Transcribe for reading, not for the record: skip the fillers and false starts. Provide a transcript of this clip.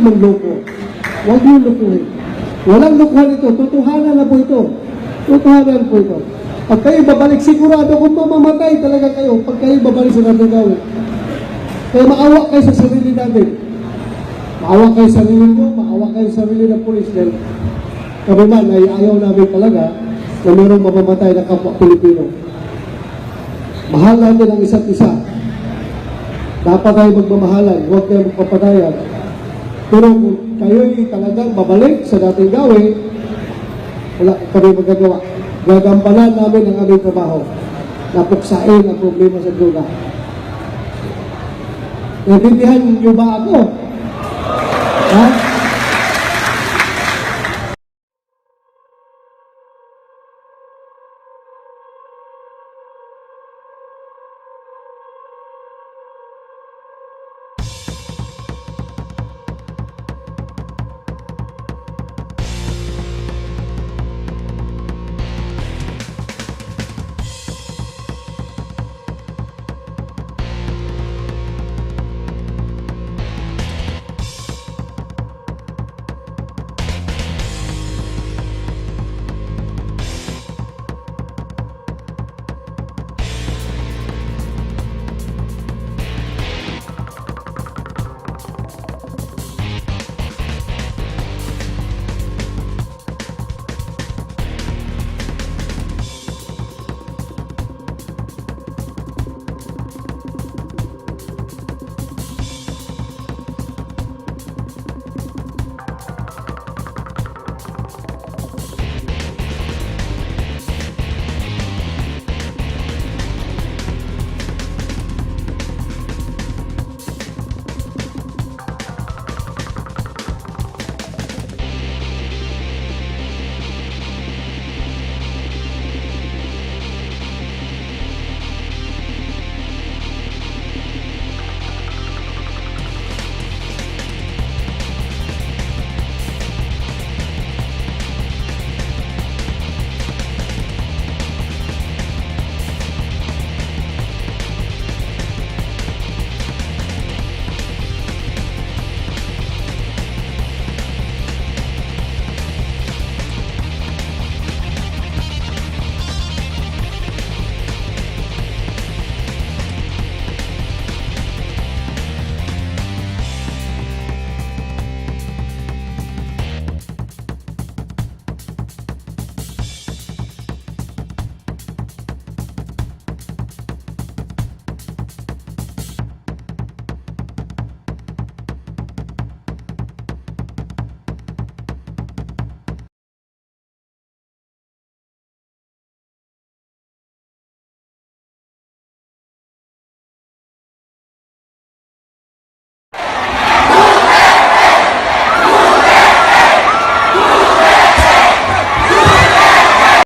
kayong manloko. Huwag niyo lukuhin. Walang lukuhan ito. Tutuhanan na po ito. Tutuhanan po ito. Pag kayo babalik, sigurado kung mamamatay talaga kayo pag kayo babalik sa natin gawin. Kaya maawa kayo sa sarili natin. Maawa kayo sa sarili mo, maawa kayo sa sarili ng pulis. Dahil kami man ay ayaw namin talaga na mayroong mamamatay na kapwa Pilipino. Mahal natin ang isa't isa. Dapat tayo magmamahalan, huwag tayo magpapatayan. Pero kung kayo'y talagang babalik sa dating gawin, wala kami magagawa. Gagampanan namin ang aming trabaho. Napuksain ang problema sa droga. Naintindihan niyo ba ako? Ha?